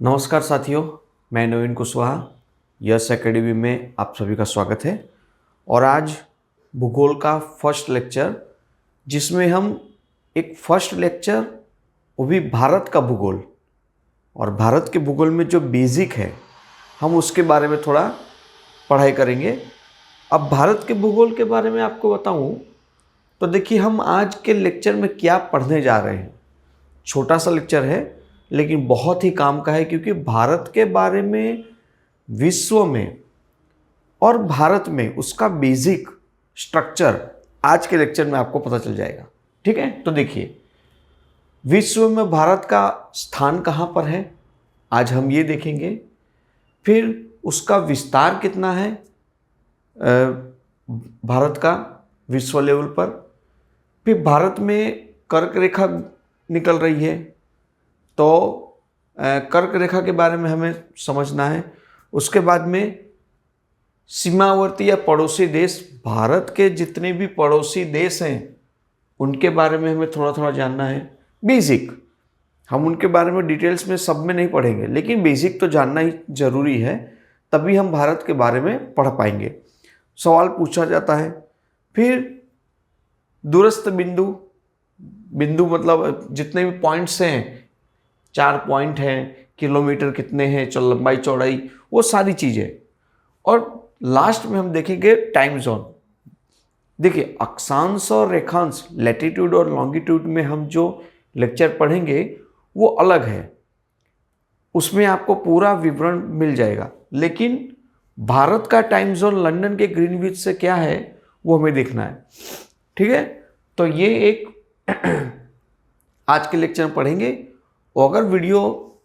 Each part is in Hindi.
नमस्कार साथियों, मैं नवीन कुशवाहा। यस एकेडमी में आप सभी का स्वागत है। और आज भूगोल का फर्स्ट लेक्चर, जिसमें हम एक फर्स्ट लेक्चर, वो भी भारत का भूगोल, और भारत के भूगोल में जो बेसिक है हम उसके बारे में थोड़ा पढ़ाई करेंगे। अब भारत के भूगोल के बारे में आपको बताऊं तो देखिए, हम आज के लेक्चर में क्या पढ़ने जा रहे हैं। छोटा सा लेक्चर है लेकिन बहुत ही काम का है, क्योंकि भारत के बारे में, विश्व में और भारत में उसका बेसिक स्ट्रक्चर आज के लेक्चर में आपको पता चल जाएगा। ठीक है, तो देखिए, विश्व में भारत का स्थान कहाँ पर है आज हम ये देखेंगे। फिर उसका विस्तार कितना है भारत का विश्व लेवल पर। फिर भारत में कर्क रेखा निकल रही है, तो कर्क रेखा के बारे में हमें समझना है। उसके बाद में सीमावर्ती या पड़ोसी देश, भारत के जितने भी पड़ोसी देश हैं उनके बारे में हमें थोड़ा थोड़ा जानना है। बेसिक, हम उनके बारे में डिटेल्स में सब में नहीं पढ़ेंगे, लेकिन बेसिक तो जानना ही जरूरी है, तभी हम भारत के बारे में पढ़ पाएंगे। सवाल पूछा जाता है। फिर दूरस्थ बिंदु, बिंदु मतलब जितने भी पॉइंट्स हैं, 4 पॉइंट हैं, किलोमीटर कितने हैं, लंबाई चौड़ाई, वो सारी चीज़ें। और लास्ट में हम देखेंगे टाइम जोन। देखिए, अक्षांश और रेखांश, लैटिट्यूड और लॉन्गिट्यूड में हम जो लेक्चर पढ़ेंगे वो अलग है, उसमें आपको पूरा विवरण मिल जाएगा। लेकिन भारत का टाइम जोन लंदन के ग्रीनविच से क्या है वो हमें देखना है। ठीक है, तो ये एक आज के लेक्चर में पढ़ेंगे। और अगर वीडियो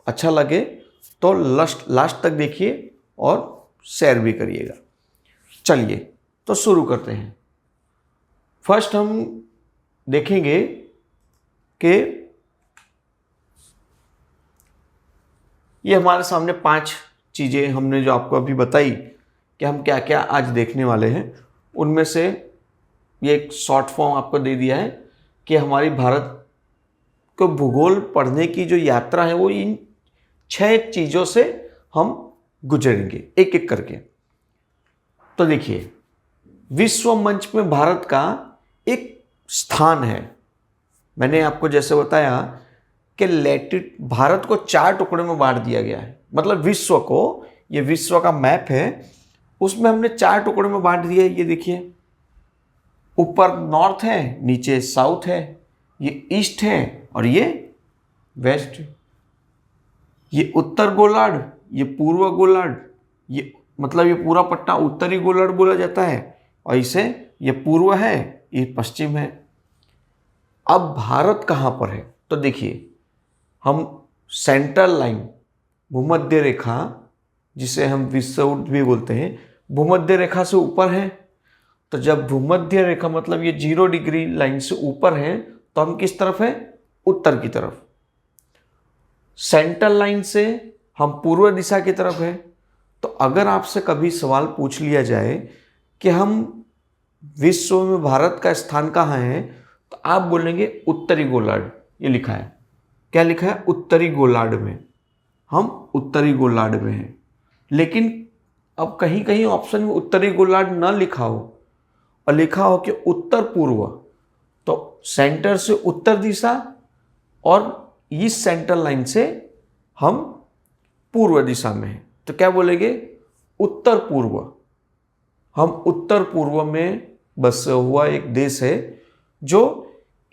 अच्छा लगे तो लास्ट तक देखिए और शेयर भी करिएगा। चलिए तो शुरू करते हैं। फर्स्ट हम देखेंगे कि ये हमारे सामने 5 चीज़ें हमने जो आपको अभी बताई कि हम क्या क्या आज देखने वाले हैं, उनमें से ये एक शॉर्ट फॉर्म आपको दे दिया है कि हमारी भारत को भूगोल पढ़ने की जो यात्रा है वो इन 6 चीज़ों से हम गुजरेंगे एक एक करके। तो देखिए, विश्व मंच में भारत का एक स्थान है। मैंने आपको जैसे बताया कि भारत को 4 टुकड़े में बांट दिया गया है। मतलब विश्व को, ये विश्व का मैप है, उसमें हमने 4 टुकड़े में बांट दिया है। ये देखिए, ऊपर नॉर्थ है, नीचे साउथ है, ये ईस्ट है और ये वेस्ट। ये उत्तर गोलार्ध, ये पूर्व गोलार्ध, ये मतलब ये पूरा पट्टा उत्तरी गोलार्ध बोला जाता है, और इसे ये पूर्व है, ये पश्चिम है। अब भारत कहाँ पर है तो देखिए, हम सेंट्रल लाइन, भूमध्य रेखा, जिसे हम विषुववृत्त भी बोलते हैं, भूमध्य रेखा से ऊपर है। तो जब भूमध्य रेखा मतलब ये 0 डिग्री लाइन से ऊपर है तो हम किस तरफ है, उत्तर की तरफ। सेंट्रल लाइन से हम पूर्व दिशा की तरफ है। तो अगर आपसे कभी सवाल पूछ लिया जाए कि हम विश्व में भारत का स्थान कहाँ है, तो आप बोलेंगे उत्तरी गोलार्ध। ये लिखा है, क्या लिखा है, उत्तरी गोलार्ध में, हम उत्तरी गोलार्ध में हैं। लेकिन अब कहीं कहीं ऑप्शन में उत्तरी गोलार्ध न लिखा हो और लिखा हो कि उत्तर पूर्व, तो सेंटर से उत्तर दिशा और इस सेंट्रल लाइन से हम पूर्व दिशा में हैं, तो क्या बोलेंगे, उत्तर पूर्व। हम उत्तर पूर्व में बसा हुआ एक देश है जो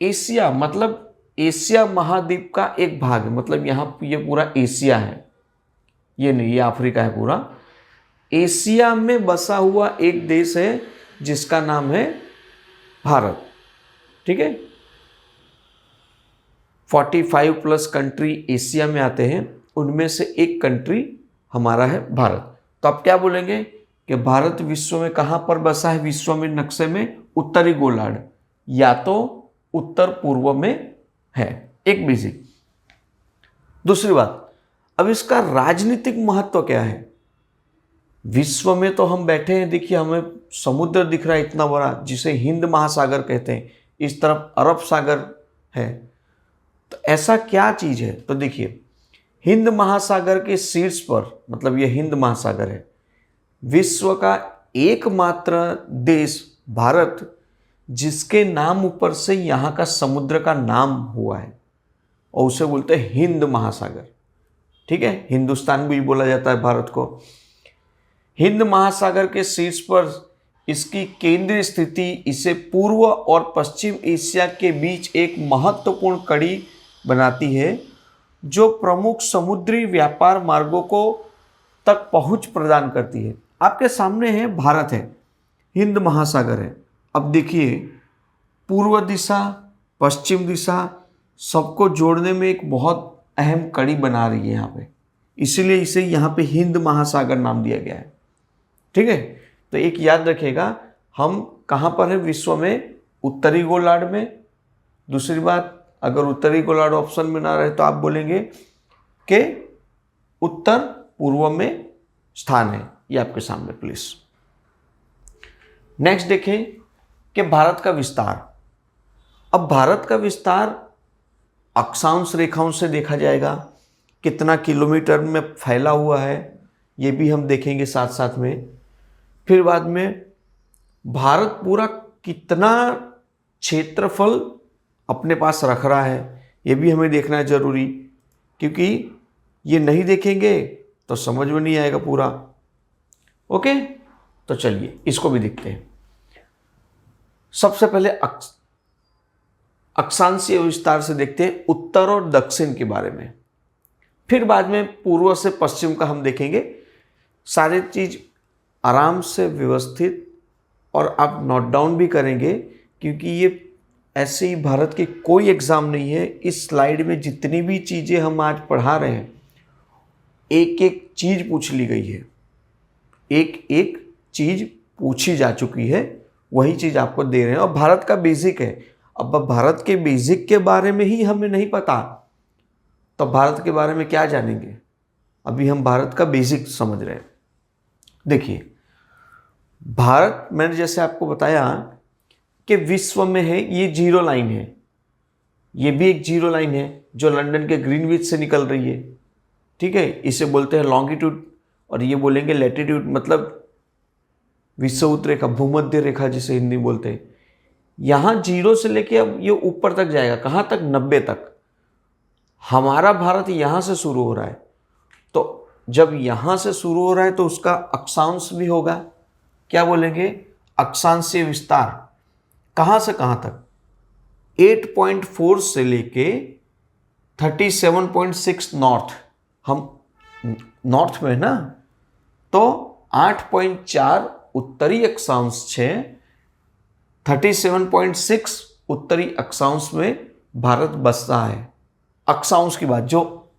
एशिया, मतलब एशिया महाद्वीप का एक भाग है। मतलब यहाँ ये पूरा एशिया है, ये नहीं, ये अफ्रीका है पूरा। एशिया में बसा हुआ एक देश है जिसका नाम है भारत। ठीक है, 45+ कंट्री एशिया में आते हैं, उनमें से एक कंट्री हमारा है भारत। तो आप क्या बोलेंगे कि भारत विश्व में कहाँ पर बसा है, विश्व में नक्शे में उत्तरी गोलार्ध, या तो उत्तर पूर्व में है। एक बेसिक। दूसरी बात, अब इसका राजनीतिक महत्व क्या है। विश्व में तो हम बैठे हैं, देखिए हमें समुद्र दिख रहा है इतना बड़ा, जिसे हिंद महासागर कहते हैं, इस तरफ अरब सागर है। तो ऐसा क्या चीज़ है, तो देखिए, हिंद महासागर के शीर्ष पर, मतलब ये हिंद महासागर है, विश्व का एकमात्र देश भारत जिसके नाम ऊपर से यहाँ का समुद्र का नाम हुआ है, और उसे बोलते हैं हिंद महासागर। ठीक है, हिंदुस्तान भी बोला जाता है भारत को। हिंद महासागर के शीर्ष पर इसकी केंद्रीय स्थिति इसे पूर्व और पश्चिम एशिया के बीच एक महत्वपूर्ण कड़ी बनाती है, जो प्रमुख समुद्री व्यापार मार्गों को तक पहुंच प्रदान करती है। आपके सामने है भारत है, हिंद महासागर है। अब देखिए, पूर्व दिशा, पश्चिम दिशा सबको जोड़ने में एक बहुत अहम कड़ी बना रही है यहाँ पे, इसीलिए इसे यहाँ पे हिंद महासागर नाम दिया गया है। ठीक है, तो एक याद रखिएगा, हम कहाँ पर हैं विश्व में? उत्तरी गोलार्ध में। दूसरी बात, अगर उत्तरी गोलार्ध ऑप्शन में ना रहे तो आप बोलेंगे कि उत्तर पूर्व में स्थान है। ये आपके सामने प्लीज। नेक्स्ट देखें कि भारत का विस्तार। अब भारत का विस्तार अक्षांश रेखाओं से देखा जाएगा, कितना किलोमीटर में फैला हुआ है ये भी हम देखेंगे साथ साथ में। फिर बाद में भारत पूरा कितना क्षेत्रफल अपने पास रख रहा है ये भी हमें देखना है जरूरी, क्योंकि ये नहीं देखेंगे तो समझ में नहीं आएगा पूरा। ओके, तो चलिए इसको भी देखते हैं। सबसे पहले अक्षांशीय विस्तार से देखते हैं उत्तर और दक्षिण के बारे में, फिर बाद में पूर्व से पश्चिम का हम देखेंगे। सारे चीज आराम से व्यवस्थित, और आप नोट डाउन भी करेंगे, क्योंकि ये ऐसे ही भारत की कोई एग्जाम नहीं है। इस स्लाइड में जितनी भी चीज़ें हम आज पढ़ा रहे हैं, एक एक चीज़ पूछ ली गई है, एक एक चीज़ पूछी जा चुकी है, वही चीज़ आपको दे रहे हैं। और भारत का बेसिक है। अब भारत के बेसिक के बारे में ही हमें नहीं पता, तो भारत के बारे में क्या जानेंगे? अभी हम भारत का बेसिक समझ रहे हैं। देखिए, भारत, मैंने जैसे आपको बताया कि विश्व में है, ये जीरो लाइन है, ये भी एक जीरो लाइन है जो लंदन के ग्रीनविच से निकल रही है। ठीक है, इसे बोलते हैं लॉन्गिट्यूड, और ये बोलेंगे लैटिट्यूड, मतलब विषुवत रेखा, भूमध्य रेखा जिसे हिंदी बोलते हैं। यहाँ जीरो से लेके अब ये ऊपर तक जाएगा, कहाँ तक? 90 तक। हमारा भारत यहाँ से शुरू हो रहा है, तो जब यहाँ से शुरू हो रहा है तो उसका अक्षांश भी होगा। क्या बोलेंगे? अक्षांशीय विस्तार। कहाँ से कहाँ तक? 8.4 से लेके 37.6 नॉर्थ। हम नॉर्थ में ना, तो 8.4 उत्तरी अक्षांश से 37.6 उत्तरी अक्षांश में भारत बस रहा है। अक्षांश की बात, जो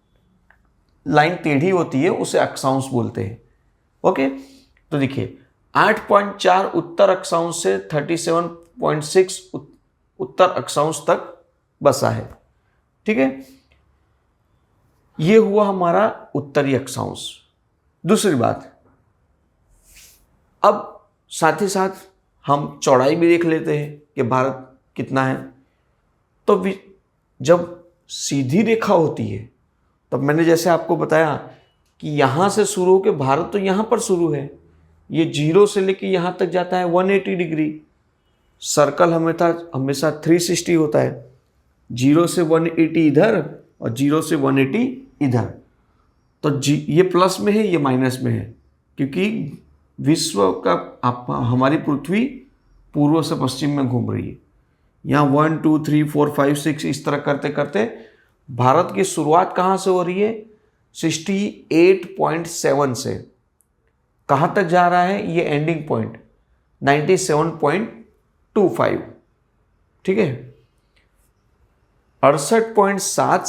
लाइन टेढ़ी होती है उसे अक्षांश बोलते हैं। ओके, तो देखिए 8.4 उत्तर अक्षांश से 37.6 उत्तर अक्षांश तक बसा है। ठीक है, ये हुआ हमारा उत्तरी अक्षांश। दूसरी बात, अब साथ ही साथ हम चौड़ाई भी देख लेते हैं कि भारत कितना है। तो जब सीधी रेखा होती है, तब मैंने जैसे आपको बताया कि यहाँ से शुरू होकर भारत तो यहाँ पर शुरू है, ये जीरो से लेके यहाँ तक जाता है 180 डिग्री। सर्कल हमेशा 360 होता है, जीरो से 180 इधर और जीरो से 180 इधर। तो ये प्लस में है, ये माइनस में है, क्योंकि विश्व का हमारी पृथ्वी पूर्व से पश्चिम में घूम रही है। यहाँ 1 2 3 4 5 6 इस तरह करते करते भारत की शुरुआत कहाँ से हो रही है? 68.7 से। कहाँ तक जा रहा है? ये एंडिंग पॉइंट 97.25। ठीक है, 68.7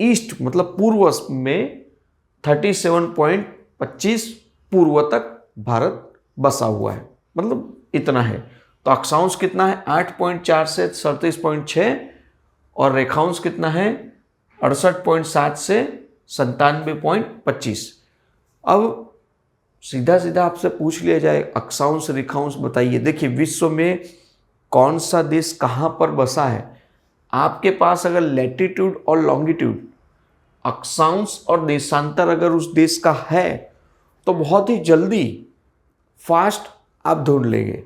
ईस्ट मतलब पूर्व में 37.25 पूर्व तक भारत बसा हुआ है, मतलब इतना है। तो अक्षांश कितना है? 8.4 से 37.6, और रेखांश कितना है? 68.7 से 97.25। अब सीधा सीधा आपसे पूछ लिया जाए अक्षांश रेखांश बताइए। देखिए, विश्व में कौन सा देश कहाँ पर बसा है? आपके पास अगर लैटिट्यूड और लॉन्गिट्यूड अक्षांश और देशांतर अगर उस देश का है तो बहुत ही जल्दी फास्ट आप ढूंढ लेंगे।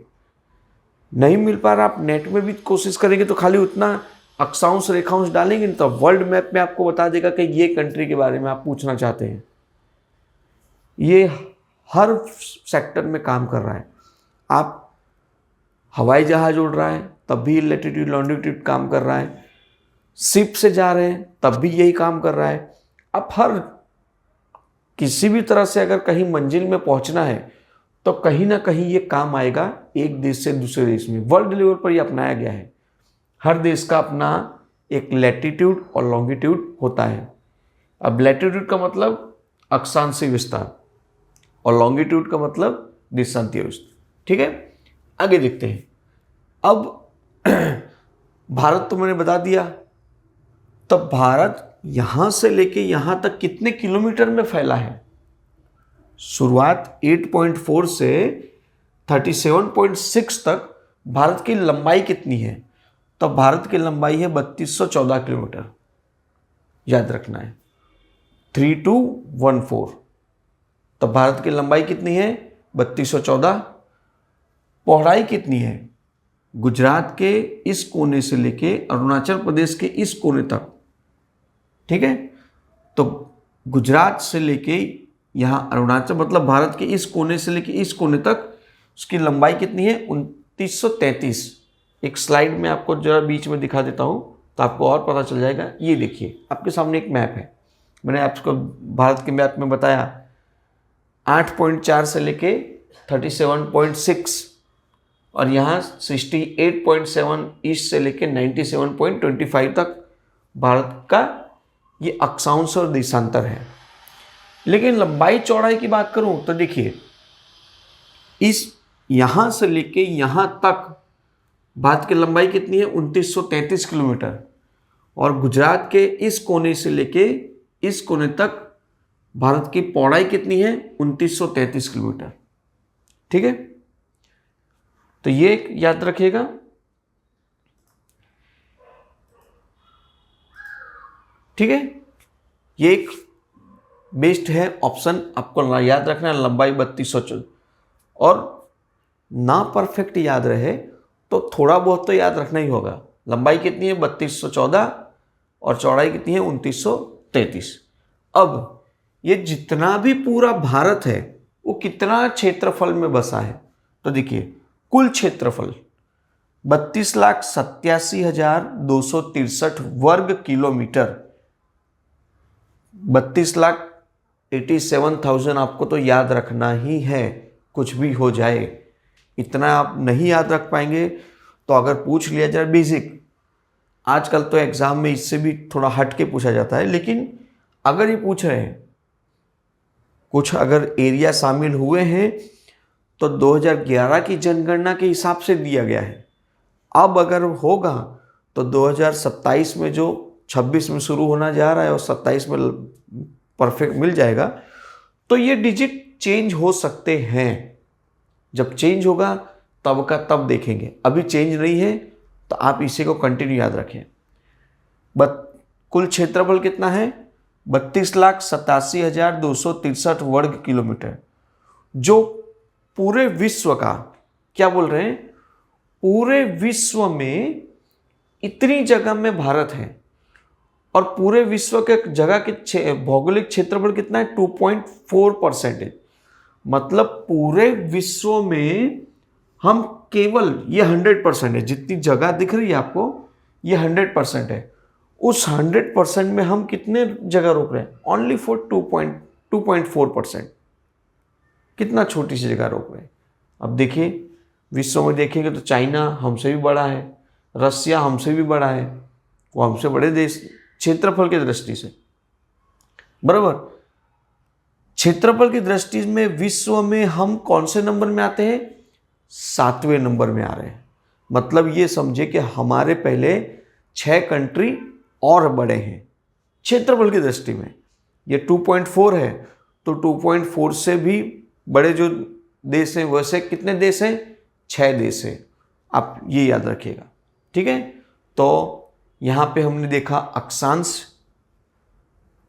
नहीं मिल पा रहा, आप नेट में भी कोशिश करेंगे तो खाली उतना अक्षांश रेखांश डालेंगे नहीं तो वर्ल्ड मैप में आपको बता देगा कि ये कंट्री के बारे में आप पूछना चाहते हैं। ये हर सेक्टर में काम कर रहा है। आप हवाई जहाज उड़ रहा है तब भी लैटिट्यूड लॉन्गिट्यूड काम कर रहा है, शिप से जा रहे हैं तब भी यही काम कर रहा है। आप हर किसी भी तरह से अगर कहीं मंजिल में पहुंचना है तो कहीं ना कहीं ये काम आएगा एक देश से दूसरे देश में। वर्ल्ड लेवल पर ये अपनाया गया है। हर देश का अपना एक लैटिट्यूड और लॉन्गिट्यूड होता है। अब लैटिट्यूड का मतलब अक्षांशीय विस्तार और लॉन्गिट्यूड का मतलब देशांतीय विस्तार। ठीक है, आगे देखते हैं। अब भारत तो मैंने बता दिया। तब भारत यहां से लेके यहां तक कितने किलोमीटर में फैला है? शुरुआत 8.4 से 37.6 तक भारत की लंबाई कितनी है? तो भारत की लंबाई है 3214 किलोमीटर। याद रखना है 3214। तो भारत की लंबाई कितनी है? 3214। पौड़ाई कितनी है? गुजरात के इस कोने से लेके अरुणाचल प्रदेश के इस कोने तक। ठीक है, तो गुजरात से लेके यहां अरुणाचल मतलब भारत के इस कोने से लेके इस कोने तक उसकी लंबाई कितनी है? 2933। एक स्लाइड में आपको जरा बीच में दिखा देता हूं तो आपको और पता चल जाएगा। ये देखिए आपके सामने एक मैप है। मैंने आपको भारत के मैप में बताया 8.4 से लेके 37.6 और यहाँ 68.7 ईस्ट से लेके 97.25 तक भारत का ये अक्षांश और देशांतर है। लेकिन लंबाई चौड़ाई की बात करूं तो देखिए इस यहां से लेके यहां तक भारत की लंबाई कितनी है? 2933 किलोमीटर। और गुजरात के इस कोने से लेके इस कोने तक भारत की पौड़ाई कितनी है? 2933 किलोमीटर। ठीक है, तो ये याद रखिएगा। ठीक है, ये एक बेस्ट है ऑप्शन, आपको याद रखना है लंबाई 3214। और ना परफेक्ट याद रहे तो थोड़ा बहुत तो याद रखना ही होगा। लंबाई कितनी है? 3214 और चौड़ाई कितनी है? 2933। अब ये जितना भी पूरा भारत है वो कितना क्षेत्रफल में बसा है? तो देखिए कुल क्षेत्रफल 32,87,263 वर्ग किलोमीटर। 32,87,000 आपको तो याद रखना ही है, कुछ भी हो जाए। इतना आप नहीं याद रख पाएंगे तो अगर पूछ लिया जाए बेसिक, आजकल तो एग्जाम में इससे भी थोड़ा हट के पूछा जाता है, लेकिन अगर ये पूछ रहे हैं कुछ अगर एरिया शामिल हुए हैं तो 2011 की जनगणना के हिसाब से दिया गया है। अब अगर होगा तो 2027 में जो 26 में शुरू होना जा रहा है और 27 में परफेक्ट मिल जाएगा, तो ये डिजिट चेंज हो सकते हैं। जब चेंज होगा तब का तब देखेंगे, अभी चेंज नहीं है तो आप इसी को कंटिन्यू याद रखें। कुल क्षेत्रफल कितना है? 32,87,263 वर्ग किलोमीटर, जो पूरे विश्व का, क्या बोल रहे हैं, पूरे विश्व में इतनी जगह में भारत है। और पूरे विश्व के जगह के भौगोलिक क्षेत्रफल कितना है? 2.4%। मतलब पूरे विश्व में हम केवल, ये 100% है, जितनी जगह दिख रही है आपको ये 100% है। उस 100% में हम कितने जगह रोक रहे हैं? Only for 2.4%। कितना छोटी सी जगह रोक रहे हैं। अब देखिए विश्व में देखेंगे तो चाइना हमसे भी बड़ा है, रसिया हमसे भी बड़ा है, वो हमसे बड़े देश क्षेत्रफल की दृष्टि से, बराबर। क्षेत्रफल की दृष्टि में विश्व में हम कौन से नंबर में आते हैं? 7वें नंबर में आ रहे हैं। मतलब ये समझे कि हमारे पहले 6 कंट्री और बड़े हैं क्षेत्रफल की दृष्टि में। ये 2.4 है तो 2.4 से भी बड़े जो देश हैं वैसे कितने देश हैं? 6 देश हैं। आप ये याद रखिएगा। ठीक है, तो यहाँ पे हमने देखा अक्षांश,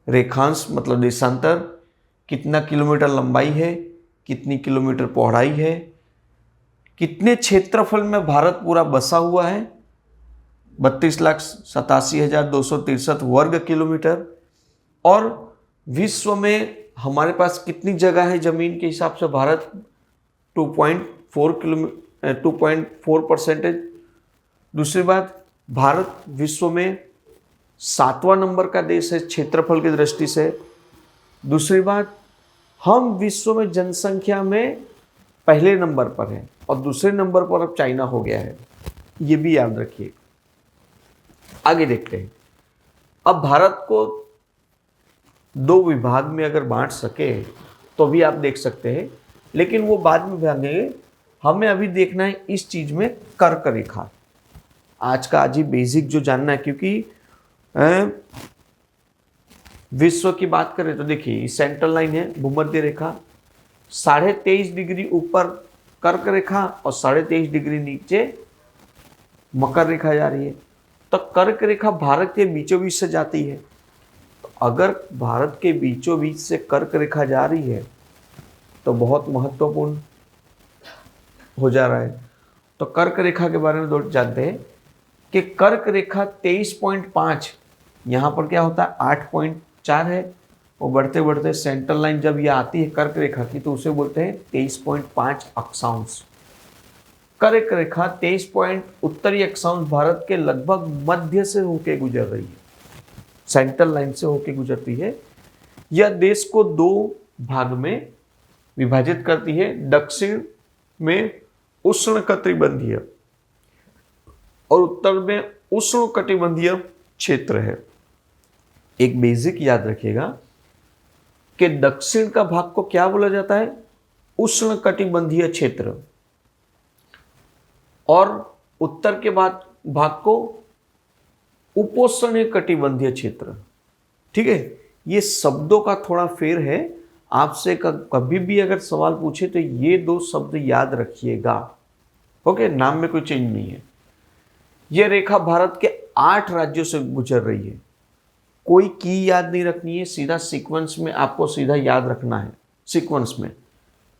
रेखांश मतलब देशांतर, कितना किलोमीटर लंबाई है, कितनी किलोमीटर पौड़ाई है, कितने क्षेत्रफल में भारत पूरा बसा हुआ है, 32,87,263 वर्ग किलोमीटर, और विश्व में हमारे पास कितनी जगह है जमीन के हिसाब से भारत 2.4%। दूसरी बात, भारत विश्व में 7वां नंबर का देश है क्षेत्रफल की दृष्टि से। दूसरी बात, हम विश्व में जनसंख्या में पहले नंबर पर हैं और दूसरे नंबर पर अब चाइना हो गया है, ये भी याद रखिए। आगे देखते हैं। अब भारत को 2 विभाग में अगर बांट सके तो भी आप देख सकते हैं, लेकिन वो बाद में भागेंगे। हमें अभी देखना है इस चीज में कर्क रेखा। आज ही बेसिक जो जानना है, क्योंकि विश्व की बात करें तो देखिए सेंट्रल लाइन है भूमध्य रेखा, 23.5 डिग्री ऊपर कर्क रेखा और 23.5 डिग्री नीचे मकर रेखा जा रही है। तो कर्क रेखा भारत के बीचों बीच से जाती है। तो अगर भारत के बीचों बीच से कर्क रेखा जा रही है तो बहुत महत्वपूर्ण हो जा रहा है। तो कर्क रेखा के बारे में जानते हैं कि कर्क रेखा 23.5, यहाँ पर क्या होता है 8.4 है, वो बढ़ते बढ़ते सेंट्रल लाइन जब ये आती है कर्क रेखा की तो उसे बोलते हैं 23.5 अक्षांश। कर्क रेखा 23 उत्तरी अक्षांश भारत के लगभग मध्य से होके गुजर रही है, सेंट्रल लाइन से होके गुजरती है। यह देश को 2 भाग में विभाजित करती है। दक्षिण में उष्णकटिबंधीय और उत्तर में उष्णकटिबंधीय क्षेत्र है। एक बेसिक याद रखिएगा कि दक्षिण का भाग को क्या बोला जाता है, उष्णकटिबंधीय क्षेत्र, और उत्तर के भाग को उपोष्ण कटिबंधीय क्षेत्र। ठीक है, ये शब्दों का थोड़ा फेर है। आपसे कभी भी अगर सवाल पूछे तो ये 2 शब्द याद रखिएगा। ओके, नाम में कोई चेंज नहीं है। यह रेखा भारत के 8 राज्यों से गुजर रही है। कोई की याद नहीं रखनी है, सीधा सीक्वेंस में आपको सीधा याद रखना है, सीक्वेंस में।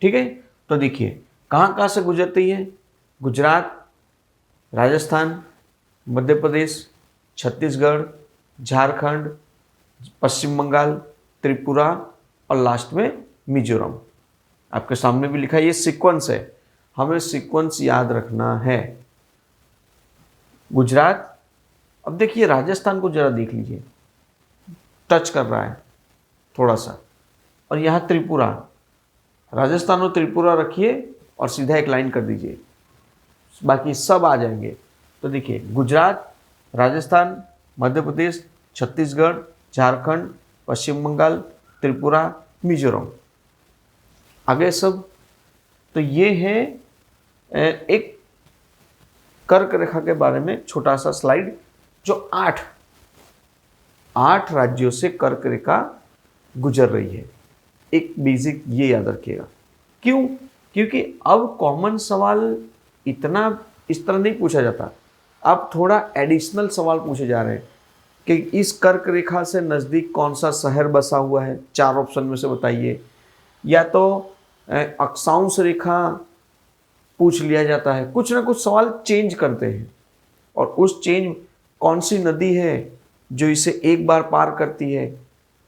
ठीक है, तो देखिए कहाँ कहाँ से गुजरती है। गुजरात, राजस्थान, मध्य प्रदेश, छत्तीसगढ़, झारखंड, पश्चिम बंगाल, त्रिपुरा और लास्ट में मिजोरम। आपके सामने भी लिखा है, ये सीक्वेंस है, हमें सीक्वेंस याद रखना है। गुजरात, अब देखिए राजस्थान को जरा देख लीजिए, टच कर रहा है थोड़ा सा, और यहाँ त्रिपुरा, राजस्थान और त्रिपुरा रखिए और सीधा एक लाइन कर दीजिए, बाकी सब आ जाएंगे। तो देखिए गुजरात, राजस्थान, मध्य प्रदेश, छत्तीसगढ़, झारखंड, पश्चिम बंगाल, त्रिपुरा, मिजोरम, आगे सब। तो ये है एक कर्क रेखा के बारे में छोटा सा स्लाइड, जो 8 राज्यों से कर्क रेखा गुजर रही है। एक बेसिक ये याद रखिएगा। क्यों? क्योंकि अब कॉमन सवाल इतना इस तरह नहीं पूछा जाता, अब थोड़ा एडिशनल सवाल पूछे जा रहे हैं कि इस कर्क रेखा से नज़दीक कौन सा शहर बसा हुआ है, 4 ऑप्शन में से बताइए। या तो अक्षांश रेखा पूछ लिया जाता है, कुछ ना कुछ सवाल चेंज करते हैं। और उस चेंज, कौन सी नदी है जो इसे एक बार पार करती है,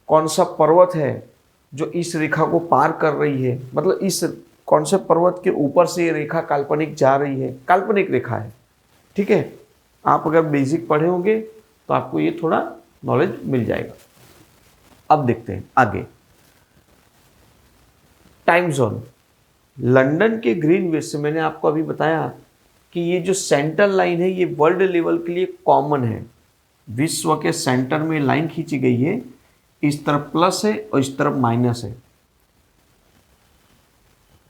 कौन सा पर्वत है जो इस रेखा को पार कर रही है, मतलब इस कौन से पर्वत के ऊपर से ये रेखा काल्पनिक जा रही है, काल्पनिक रेखा है। ठीक है, आप अगर बेसिक पढ़े होंगे तो आपको ये थोड़ा नॉलेज मिल जाएगा। अब देखते हैं आगे। टाइम जोन, लंदन के ग्रीनविच से मैंने आपको अभी बताया कि ये जो सेंट्रल लाइन है ये वर्ल्ड लेवल के लिए कॉमन है। विश्व के सेंटर में लाइन खींची गई है, इस तरफ प्लस है और इस तरफ माइनस है।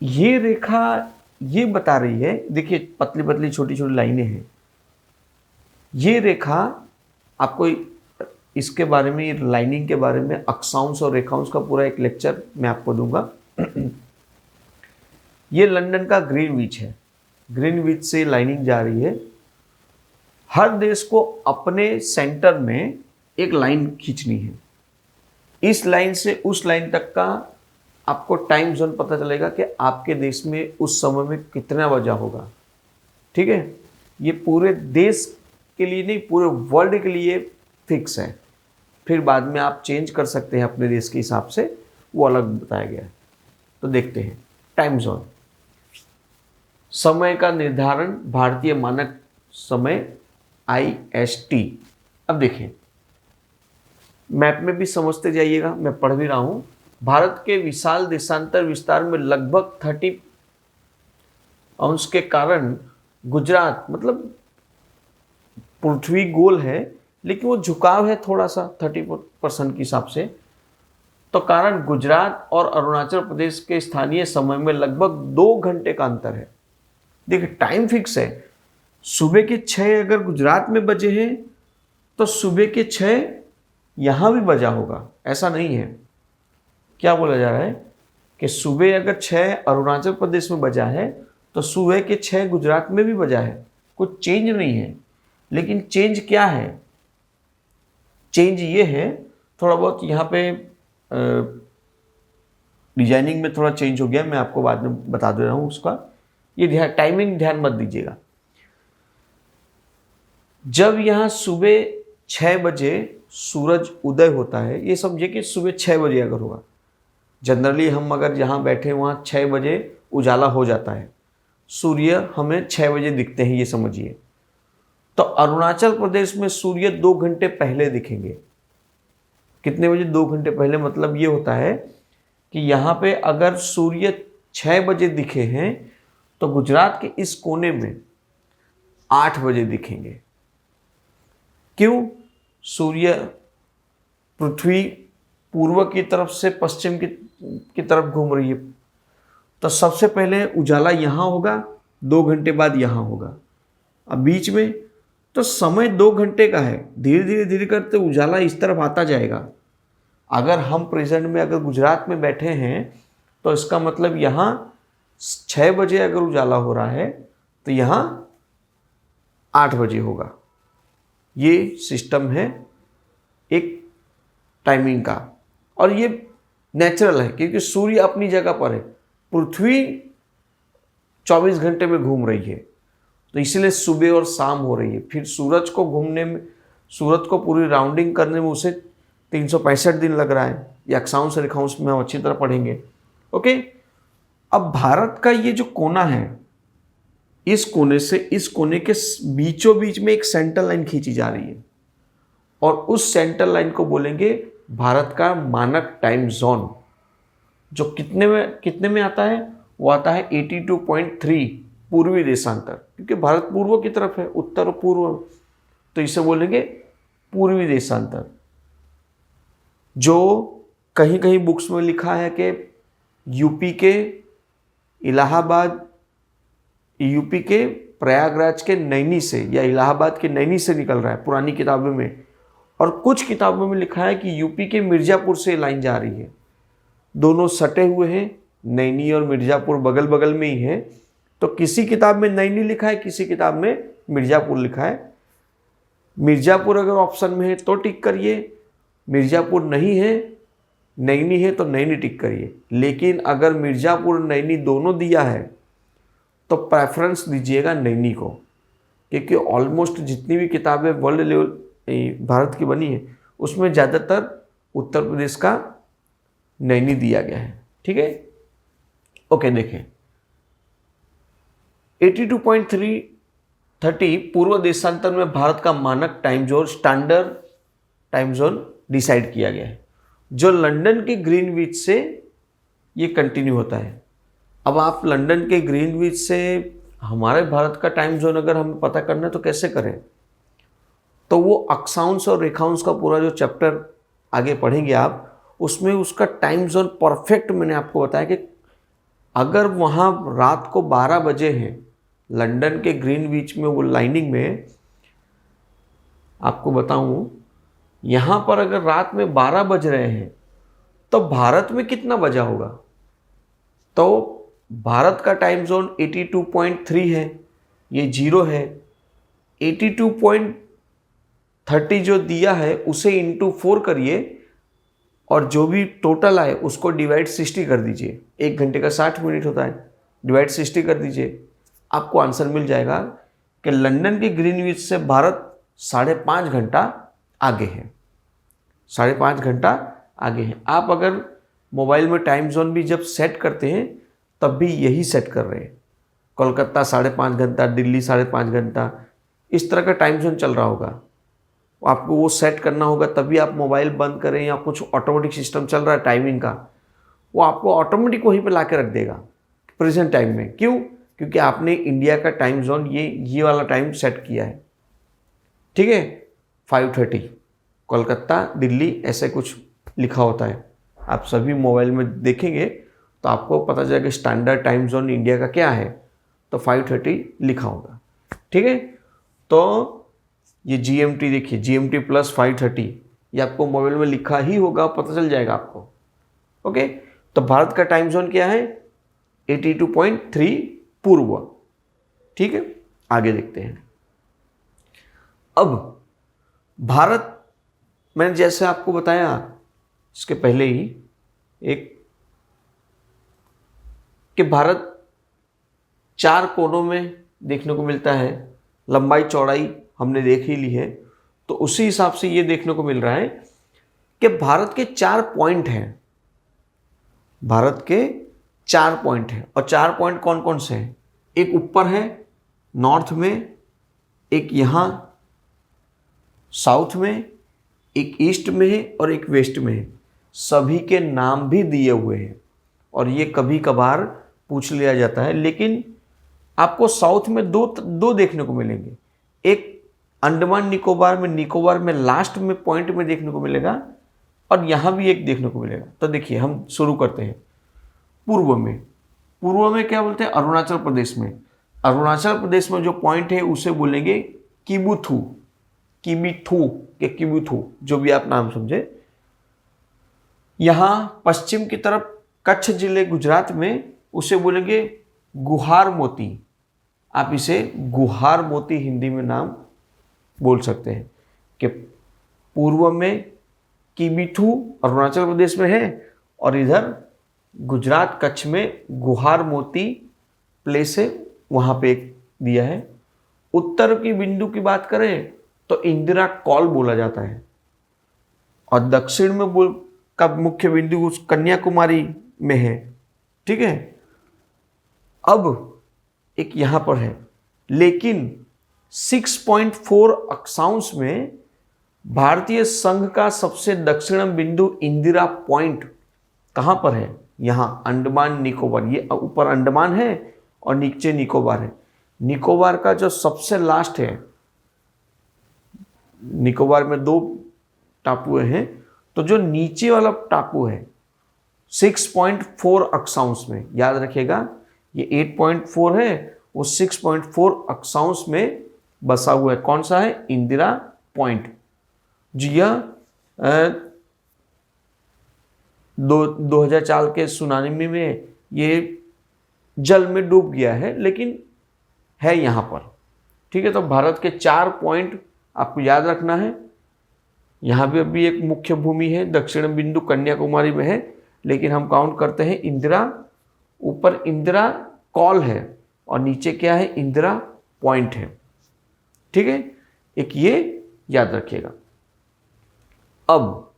ये रेखा ये बता रही है, देखिए पतली पतली छोटी छोटी लाइनें हैं। ये रेखा आपको इसके बारे में, लाइनिंग के बारे में, अक्षांश और रेखांश का पूरा एक लेक्चर मैं आपको दूंगा। ये लंदन का ग्रीनविच है, ग्रीनविच से लाइनिंग जा रही है। हर देश को अपने सेंटर में एक लाइन खींचनी है। इस लाइन से उस लाइन तक का आपको टाइम जोन पता चलेगा कि आपके देश में उस समय में कितना बजा होगा। ठीक है, ये पूरे देश के लिए नहीं, पूरे वर्ल्ड के लिए फिक्स है। फिर बाद में आप चेंज कर सकते हैं अपने देश के हिसाब से, वो अलग बताया गया है। तो देखते हैं टाइम जोन। समय का निर्धारण भारतीय मानक समय IST। अब देखिए मैप में भी समझते जाइएगा, मैं पढ़ भी रहा हूं। भारत के विशाल देशांतर विस्तार में लगभग 30 अंश के कारण गुजरात, मतलब पृथ्वी गोल है लेकिन वो झुकाव है थोड़ा सा 30% के हिसाब से, तो कारण गुजरात और अरुणाचल प्रदेश के स्थानीय समय में लगभग 2 घंटे का अंतर है। देखिए टाइम फिक्स है, सुबह के 6 अगर गुजरात में बजे हैं तो सुबह के 6 यहाँ भी बजा होगा, ऐसा नहीं है। क्या बोला जा रहा है कि सुबह अगर 6 अरुणाचल प्रदेश में बजा है तो सुबह के 6 गुजरात में भी बजा है, कुछ चेंज नहीं है। लेकिन चेंज क्या है, चेंज ये है थोड़ा बहुत यहाँ पे डिजाइनिंग में थोड़ा चेंज हो गया, मैं आपको बाद में बता दे रहा हूँ उसका। ये टाइमिंग ध्यान मत दीजिएगा। जब यहाँ सुबह 6 बजे सूरज उदय होता है, ये समझिए कि सुबह 6 बजे अगर होगा, जनरली हम अगर जहाँ बैठे वहाँ 6 बजे उजाला हो जाता है, सूर्य हमें 6 बजे दिखते हैं, ये समझिए। तो अरुणाचल प्रदेश में सूर्य 2 घंटे पहले दिखेंगे। कितने बजे? 2 घंटे पहले। मतलब ये होता है कि यहाँ पे अगर सूर्य 6 बजे दिखे हैं तो गुजरात के इस कोने में 8 बजे दिखेंगे। क्यों? सूर्य पृथ्वी पूर्व की तरफ से पश्चिम की तरफ घूम रही है, तो सबसे पहले उजाला यहाँ होगा, 2 घंटे बाद यहाँ होगा। अब बीच में तो समय 2 घंटे का है, धीरे धीरे करते उजाला इस तरफ आता जाएगा। अगर हम प्रेजेंट में अगर गुजरात में बैठे हैं तो इसका मतलब यहाँ 6 बजे अगर उजाला हो रहा है तो यहाँ 8 बजे होगा। ये सिस्टम है एक टाइमिंग का, और ये नेचुरल है क्योंकि सूर्य अपनी जगह पर है, पृथ्वी 24 घंटे में घूम रही है, तो इसलिए सुबह और शाम हो रही है। फिर सूरज को घूमने में, सूरज को पूरी राउंडिंग करने में उसे 365 दिन लग रहा है। ये अक्षांश रेखांश में हम अच्छी तरह पढ़ेंगे। ओके, अब भारत का ये जो कोना है, इस कोने से इस कोने के बीचों बीच में एक सेंट्रल लाइन खींची जा रही है, और उस सेंट्रल लाइन को बोलेंगे भारत का मानक टाइम जोन, जो कितने में आता है? वो आता है 82.3 पूर्वी देशांतर, क्योंकि भारत पूर्व की तरफ है, उत्तर और पूर्व, तो इसे बोलेंगे पूर्वी देशांतर। जो कहीं कहीं बुक्स में लिखा है कि यूपी के इलाहाबाद, यूपी के प्रयागराज के नैनी से या इलाहाबाद के नैनी से निकल रहा है पुरानी किताबों में, और कुछ किताबों में लिखा है कि यूपी के मिर्ज़ापुर से लाइन जा रही है। दोनों सटे हुए हैं, नैनी और मिर्ज़ापुर बगल बगल में ही है। तो किसी किताब में नैनी लिखा है, किसी किताब में मिर्ज़ापुर लिखा है। मिर्ज़ापुर अगर ऑप्शन में है तो टिक करिए, मिर्ज़ापुर नहीं है, नैनी है तो नैनी टिक करिए। लेकिन अगर मिर्ज़ापुर नैनी दोनों दिया है तो प्रेफरेंस दीजिएगा नैनी को, क्योंकि ऑलमोस्ट जितनी भी किताबें वर्ल्ड लेवल भारत की बनी है उसमें ज़्यादातर उत्तर प्रदेश का नैनी दिया गया है। ठीक है, ओके। देखें 82.330 पूर्व देशांतर में भारत का मानक time zone, standard time zone decide किया गया है, जो लंदन के ग्रीनविच से ये कंटिन्यू होता है। अब आप लंदन के ग्रीनविच से हमारे भारत का टाइम जोन अगर हमें पता करना है तो कैसे करें? तो वो अक्षांश और रेखांश का पूरा जो चैप्टर आगे पढ़ेंगे आप, उसमें उसका टाइम जोन परफेक्ट मैंने आपको बताया कि अगर वहाँ रात को 12 बजे हैं लंदन के ग्रीनविच में, वो लाइनिंग में आपको बताऊं, यहाँ पर अगर रात में 12 बज रहे हैं तो भारत में कितना बजा होगा? तो भारत का टाइम जोन 82.3 है, ये 0 है। 82.30 जो दिया है उसे इंटू 4 करिए और जो भी टोटल आए उसको डिवाइड 60 कर दीजिए। 1 घंटे का 60 मिनट होता है, डिवाइड 60 कर दीजिए, आपको आंसर मिल जाएगा कि लंदन के ग्रीनविच से भारत 5.5 घंटा आगे है, 5.5 घंटा आगे है। आप अगर मोबाइल में टाइम जोन भी जब सेट करते हैं तब भी यही सेट कर रहे हैं, कोलकाता 5.5 घंटा, दिल्ली 5.5 घंटा, इस तरह का टाइम जोन चल रहा होगा। आपको वो सेट करना होगा, तभी आप मोबाइल बंद करें या कुछ ऑटोमेटिक सिस्टम चल रहा है टाइमिंग का, वो आपको ऑटोमेटिक वहीं पे ला के रख देगा प्रेजेंट टाइम में। क्यों? क्योंकि आपने इंडिया का टाइम जोन ये वाला टाइम सेट किया है। ठीक है, 5:30 कोलकाता, दिल्ली, ऐसे कुछ लिखा होता है। आप सभी मोबाइल में देखेंगे तो आपको पता चलेगा स्टैंडर्ड टाइम जोन इंडिया का क्या है, तो 5:30 लिखा होगा। ठीक है, तो ये GMT देखिए, GMT प्लस 5:30, ये आपको मोबाइल में लिखा ही होगा, पता चल जाएगा आपको। ओके, तो भारत का टाइम जोन क्या है? 82.3 पूर्व। ठीक है, आगे देखते हैं। अब भारत, मैंने जैसे आपको बताया इसके पहले ही एक, कि भारत 4 कोनों में देखने को मिलता है। लंबाई चौड़ाई हमने देख ही ली है, तो उसी हिसाब से ये देखने को मिल रहा है कि भारत के 4 पॉइंट हैं। भारत के 4 पॉइंट हैं, और 4 पॉइंट कौन कौन से हैं? एक ऊपर है नॉर्थ में, एक यहाँ साउथ में, एक ईस्ट में है और एक वेस्ट में है। सभी के नाम भी दिए हुए हैं, और ये कभी कभार पूछ लिया जाता है। लेकिन आपको साउथ में दो देखने को मिलेंगे। एक अंडमान निकोबार में लास्ट में पॉइंट में देखने को मिलेगा, और यहाँ भी एक देखने को मिलेगा। तो देखिए, हम शुरू करते हैं पूर्व में। पूर्व में क्या बोलते हैं? अरुणाचल प्रदेश में। अरुणाचल प्रदेश में जो पॉइंट है उसे बोलेंगे किबुथु, किबुथु, जो भी आप नाम समझे। यहाँ पश्चिम की तरफ कच्छ जिले गुजरात में, उसे बोलेंगे गुहार मोती। आप इसे गुहार मोती हिंदी में नाम बोल सकते हैं। कि पूर्व में किबिथु अरुणाचल प्रदेश में है, और इधर गुजरात कच्छ में गुहार मोती प्लेस है, वहाँ पे एक दिया है। उत्तर की बिंदु की बात करें तो इंदिरा कॉल बोला जाता है, और दक्षिण में का मुख्य बिंदु कन्याकुमारी में है। ठीक है, अब एक यहाँ पर है, लेकिन 6.4 अक्षांश में भारतीय संघ का सबसे दक्षिणम बिंदु इंदिरा पॉइंट कहाँ पर है? यहाँ अंडमान निकोबार। ये ऊपर अंडमान है और नीचे निकोबार है। निकोबार का जो सबसे लास्ट है, निकोबार में 2 टापू हैं, तो जो नीचे वाला टापू है 6.4 अक्षांश में, याद रखिएगा, ये 8.4 है, वो 6.4 अक्षांश में बसा हुआ है। कौन सा है? इंदिरा पॉइंट। जी, यह 2004 के सुनामी में ये जल में डूब गया है, लेकिन है यहाँ पर। ठीक है, तो भारत के 4 पॉइंट आपको याद रखना है। यहाँ भी अभी एक मुख्य भूमि है, दक्षिण बिंदु कन्याकुमारी में है, लेकिन हम काउंट करते हैं इंदिरा। ऊपर इंदिरा कॉल है और नीचे क्या है? इंदिरा पॉइंट है। ठीक है, एक ये याद रखिएगा। अब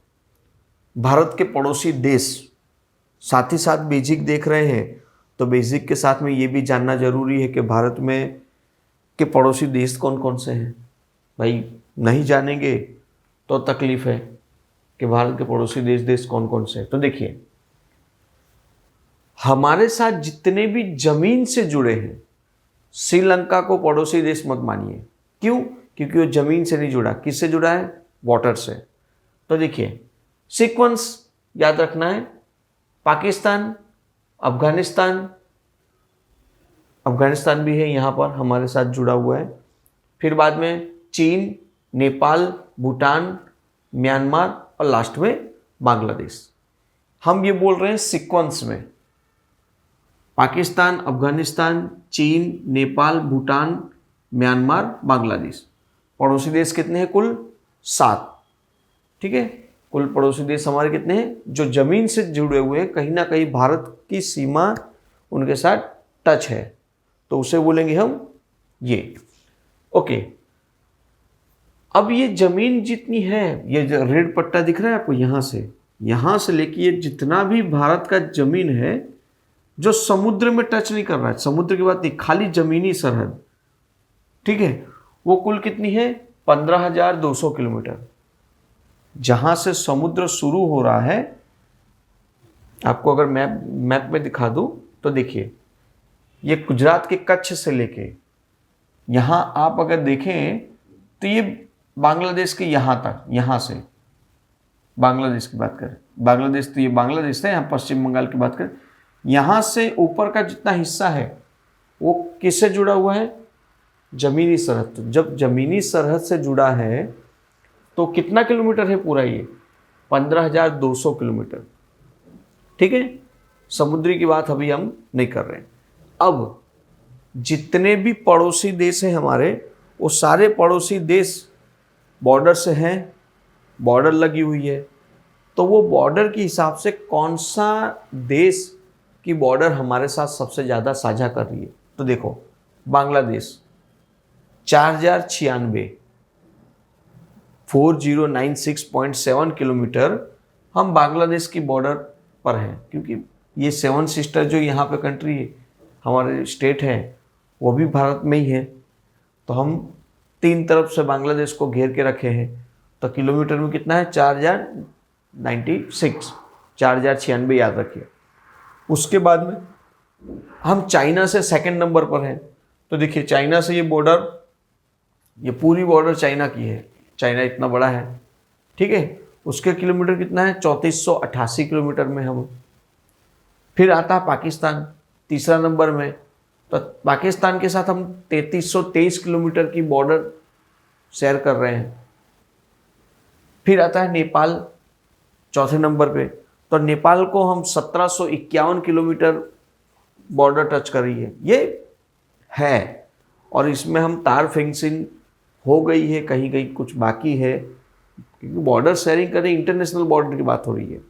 भारत के पड़ोसी देश, साथ ही साथ बेसिक देख रहे हैं, तो बेसिक के साथ में ये भी जानना जरूरी है कि भारत में के पड़ोसी देश कौन कौन से हैं। भाई नहीं जानेंगे तो तकलीफ है कि भारत के पड़ोसी देश कौन कौन से हैं। तो देखिए, हमारे साथ जितने भी जमीन से जुड़े हैं, श्रीलंका को पड़ोसी देश मत मानिए। क्यों? क्योंकि वो जमीन से नहीं जुड़ा। किससे जुड़ा है? वाटर से। तो देखिए, सीक्वेंस याद रखना है। पाकिस्तान, अफगानिस्तान भी है यहाँ पर हमारे साथ जुड़ा हुआ है। फिर बाद में चीन, नेपाल, भूटान, म्यांमार, और लास्ट में बांग्लादेश। हम ये बोल रहे हैं सीक्वेंस में। पाकिस्तान, अफगानिस्तान, चीन, नेपाल, भूटान, म्यांमार, बांग्लादेश। पड़ोसी देश कितने हैं? कुल 7। ठीक है, कुल पड़ोसी देश हमारे कितने हैं जो जमीन से जुड़े हुए हैं, कहीं ना कहीं भारत की सीमा उनके साथ टच है, तो उसे बोलेंगे हम ये। ओके, अब ये जमीन जितनी है, ये जो रेड पट्टा दिख रहा है आपको, यहां से लेके ये जितना भी भारत का जमीन है जो समुद्र में टच नहीं कर रहा है, समुद्र की बात नहीं, खाली जमीनी सरहद, ठीक है, वो कुल कितनी है 15,200 किलोमीटर। जहां से समुद्र शुरू हो रहा है, आपको अगर मैप में दिखा दूं तो देखिए, ये गुजरात के कच्छ से लेके यहां आप अगर देखें तो ये बांग्लादेश के यहां तक, यहां से बांग्लादेश की बात करें, बांग्लादेश तो ये बांग्लादेश है, यहाँ पश्चिम बंगाल की बात करें, यहाँ से ऊपर का जितना हिस्सा है वो किससे जुड़ा हुआ है, जमीनी सरहद। तो जब जमीनी सरहद से जुड़ा है तो कितना किलोमीटर है पूरा ये 15,200 किलोमीटर, ठीक है। समुद्री की बात अभी हम नहीं कर रहे हैं। अब जितने भी पड़ोसी देश हैं हमारे, वो सारे पड़ोसी देश बॉर्डर से हैं, बॉर्डर लगी हुई है, तो वो बॉर्डर के हिसाब से कौन सा देश की बॉर्डर हमारे साथ सबसे ज़्यादा साझा कर रही है। तो देखो, बांग्लादेश 4,096 4096.7 किलोमीटर हम बांग्लादेश की बॉर्डर पर हैं, क्योंकि ये 7 सिस्टर जो यहाँ पे कंट्री है, हमारे स्टेट है, वो भी भारत में ही है, तो हम 3 तरफ से बांग्लादेश को घेर के रखे हैं। तो किलोमीटर में कितना है 4,096, 4,096 याद रखिए। उसके बाद में हम चाइना से सेकंड नंबर पर हैं। तो देखिए, चाइना से ये बॉर्डर, ये पूरी बॉर्डर चाइना की है, चाइना इतना बड़ा है, ठीक है। उसके किलोमीटर कितना है 3,488 किलोमीटर में हम। फिर आता है पाकिस्तान तीसरा नंबर में, तो पाकिस्तान के साथ हम 3,323 किलोमीटर की बॉर्डर शेयर कर रहे हैं। फिर आता है नेपाल चौथे नंबर पे, तो नेपाल को हम 1,751 किलोमीटर बॉर्डर टच कर रही है, ये है। और इसमें हम तार फेंसिंग हो गई है, कहीं कहीं कुछ बाकी है, क्योंकि बॉर्डर शेयरिंग करें, इंटरनेशनल बॉर्डर की बात हो रही है।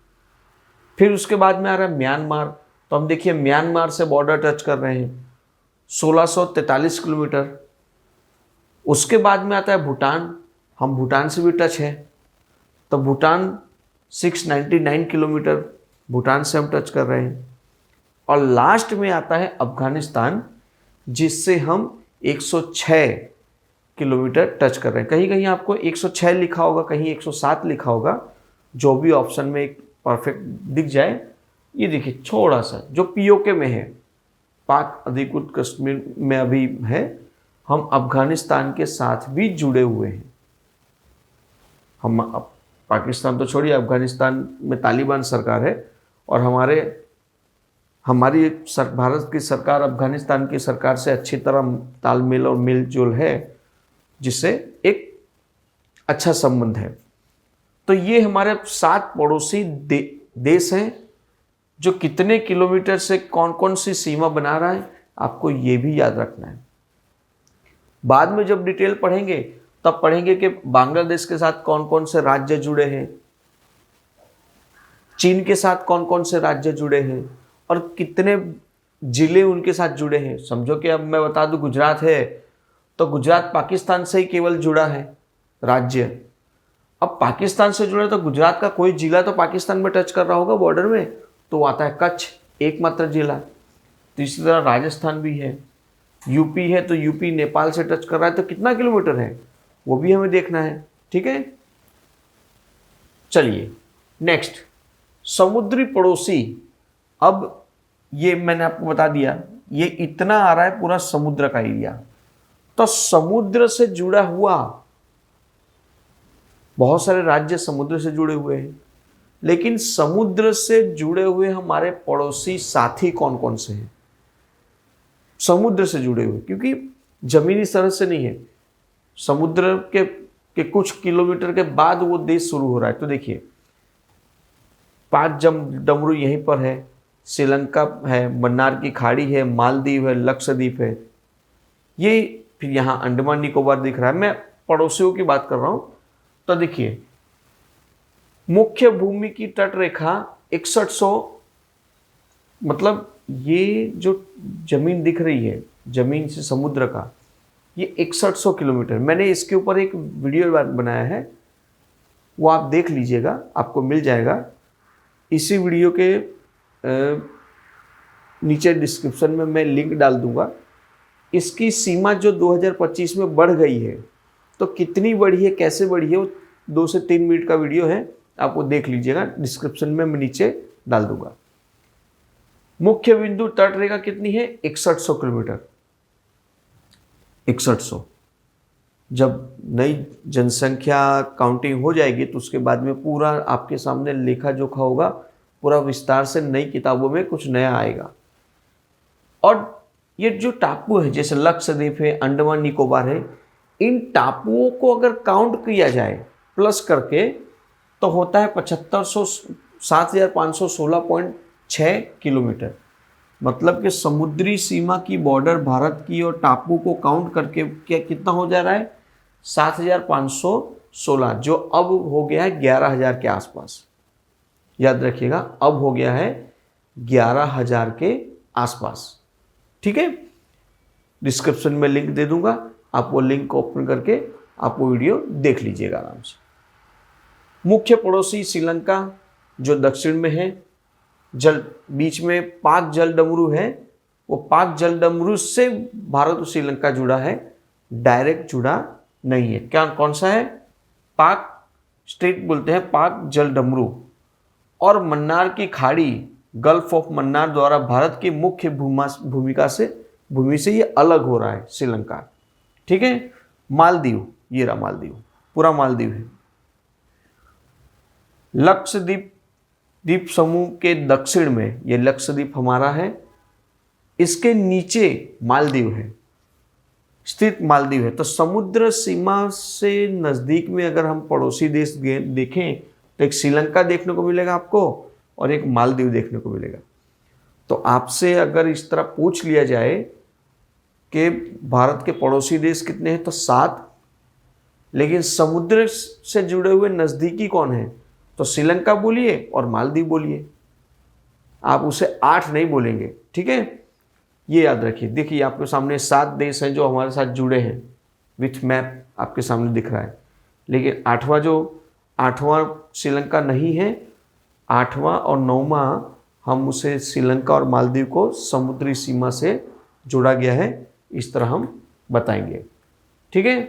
फिर उसके बाद में आ रहा है म्यांमार, तो हम देखिए म्यांमार से बॉर्डर टच कर रहे हैं 1,643 किलोमीटर। उसके बाद में आता है भूटान, हम भूटान से भी टच है, तो भूटान 699 किलोमीटर भूटान से हम टच कर रहे हैं। और लास्ट में आता है अफगानिस्तान, जिससे हम 106 किलोमीटर टच कर रहे हैं। कहीं कहीं आपको 106 लिखा होगा, कहीं 107 लिखा होगा, जो भी ऑप्शन में एक परफेक्ट दिख जाए। ये देखिए छोटा सा जो पीओके में है, पाक अधिकृत कश्मीर में अभी है, हम अफगानिस्तान के साथ भी जुड़े हुए हैं। हम पाकिस्तान तो छोड़िए, अफगानिस्तान में तालिबान सरकार है, और हमारी भारत की सरकार अफगानिस्तान की सरकार से अच्छी तरह तालमेल और मेलजोल है, जिससे एक अच्छा संबंध है। तो ये हमारे 7 पड़ोसी देश हैं, जो कितने किलोमीटर से कौन कौन सी सीमा बना रहा है, आपको ये भी याद रखना है। बाद में जब डिटेल पढ़ेंगे तब पढ़ेंगे कि बांग्लादेश के साथ कौन कौन से राज्य जुड़े हैं, चीन के साथ कौन कौन से राज्य जुड़े हैं, और कितने जिले उनके साथ जुड़े हैं। समझो कि अब मैं बता दूं गुजरात है, तो गुजरात पाकिस्तान से ही केवल जुड़ा है राज्य। अब पाकिस्तान से जुड़ा तो गुजरात का कोई जिला तो पाकिस्तान में टच कर रहा होगा बॉर्डर में, तो आता है कच्छ, एकमात्र जिला। तो इसी तरह राजस्थान भी है, यूपी है, तो यूपी नेपाल से टच कर रहा है, तो कितना किलोमीटर है वो भी हमें देखना है, ठीक है। चलिए नेक्स्ट, समुद्री पड़ोसी। अब ये मैंने आपको बता दिया, ये इतना आ रहा है पूरा समुद्र का एरिया। तो समुद्र से जुड़ा हुआ बहुत सारे राज्य समुद्र से जुड़े हुए हैं, लेकिन समुद्र से जुड़े हुए हमारे पड़ोसी साथी कौन कौन से हैं? समुद्र से जुड़े हुए, क्योंकि जमीनी सरहद से नहीं है, समुद्र के कुछ किलोमीटर के बाद वो देश शुरू हो रहा है। तो देखिए 5 डमरू यहीं पर है, श्रीलंका है, मन्नार की खाड़ी है, मालदीव है, लक्षद्वीप है, ये फिर यहाँ अंडमान निकोबार दिख रहा है। मैं पड़ोसियों की बात कर रहा हूँ। तो देखिए मुख्य भूमि की तट रेखा 6100, मतलब ये जो जमीन दिख रही है जमीन से समुद्र का, ये 6100 किलोमीटर। मैंने इसके ऊपर एक वीडियो बनाया है, वो आप देख लीजिएगा, आपको मिल जाएगा। इसी वीडियो के नीचे डिस्क्रिप्शन में मैं लिंक डाल दूंगा। इसकी सीमा जो 2025 में बढ़ गई है, तो कितनी बढ़ी है, कैसे बढ़ी है, वो 2 से 3 मिनट का वीडियो है, आप वो देख लीजिएगा, डिस्क्रिप्शन में मैं नीचे डाल दूंगा। मुख्य बिंदु तट रेखा कितनी है? 6100 किलोमीटर। 6100। जब नई जनसंख्या काउंटिंग हो जाएगी तो उसके बाद में पूरा आपके सामने लेखा जोखा होगा, पूरा विस्तार से नई किताबों में कुछ नया आएगा। और ये जो टापू है, जैसे लक्षद्वीप है, अंडमान निकोबार है, इन टापुओं को अगर काउंट किया जाए प्लस करके तो होता है 7516.6 किलोमीटर। मतलब कि समुद्री सीमा की बॉर्डर भारत की और टापू को काउंट करके क्या कितना हो जा रहा है? 7516, जो अब हो गया है 11000 के आसपास। याद रखिएगा, अब हो गया है 11000 के आसपास। ठीक है, डिस्क्रिप्शन में लिंक दे दूंगा, आप वो लिंक को ओपन करके आप वो वीडियो देख लीजिएगा आराम से। मुख्य पड़ोसी श्रीलंका जो दक्षिण में है, जल बीच में पाक जल डमरू है, वो पाक जल डमरू से भारत और श्रीलंका जुड़ा है, डायरेक्ट जुड़ा नहीं है। क्या कौन सा है? पाक स्ट्रेट बोलते हैं, पाक जल डमरू। और मन्नार की खाड़ी, गल्फ ऑफ मन्नार द्वारा भारत की मुख्य भूमि से ये अलग हो रहा है श्रीलंका। ठीक है, मालदीव, ये रहा मालदीव, पूरा मालदीव है। लक्षद्वीप द्वीप समूह के दक्षिण में ये लक्षद्वीप हमारा है, इसके नीचे मालदीव है, स्थित मालदीव है। तो समुद्र सीमा से नज़दीक में अगर हम पड़ोसी देश देखें तो एक श्रीलंका देखने को मिलेगा आपको और एक मालदीव देखने को मिलेगा। तो आपसे अगर इस तरह पूछ लिया जाए कि भारत के पड़ोसी देश कितने हैं, तो 7, लेकिन समुद्र से जुड़े हुए नज़दीकी कौन है? तो श्रीलंका बोलिए और मालदीव बोलिए, आप उसे 8 नहीं बोलेंगे। ठीक है, ये याद रखिए। देखिए आपके सामने 7 देश हैं जो हमारे साथ जुड़े हैं, विथ मैप आपके सामने दिख रहा है, लेकिन 8वां श्रीलंका नहीं है। 8वां और 9वां हम उसे श्रीलंका और मालदीव को समुद्री सीमा से जोड़ा गया है, इस तरह हम बताएंगे। ठीक है,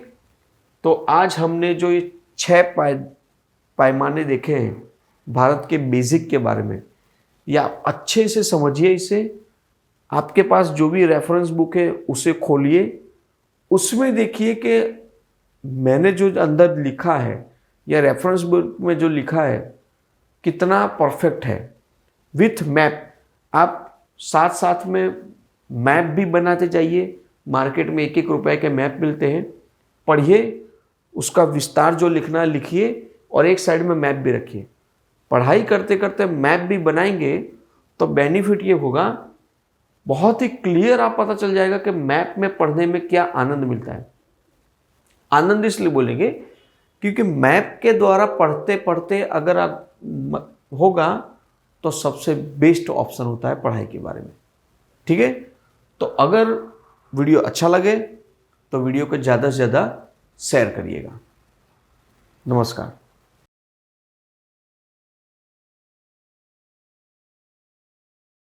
तो आज हमने जो ये 6 पैमाने देखे हैं भारत के बेसिक के बारे में, या अच्छे से समझिए इसे। आपके पास जो भी रेफरेंस बुक है उसे खोलिए, उसमें देखिए कि मैंने जो अंदर लिखा है या रेफरेंस बुक में जो लिखा है कितना परफेक्ट है, विथ मैप। आप साथ साथ में मैप भी बनाते जाइए, मार्केट में 1-1 रुपए के मैप मिलते हैं, पढ़िए, उसका विस्तार जो लिखना है लिखिए और एक साइड में मैप भी रखिए। पढ़ाई करते करते मैप भी बनाएंगे तो बेनिफिट ये होगा, बहुत ही क्लियर आप पता चल जाएगा कि मैप में पढ़ने में क्या आनंद मिलता है। आनंद इसलिए बोलेंगे क्योंकि मैप के द्वारा पढ़ते पढ़ते अगर आप होगा तो सबसे बेस्ट ऑप्शन होता है पढ़ाई के बारे में। ठीक है, तो अगर वीडियो अच्छा लगे तो वीडियो को ज़्यादा से ज़्यादा शेयर करिएगा। नमस्कार।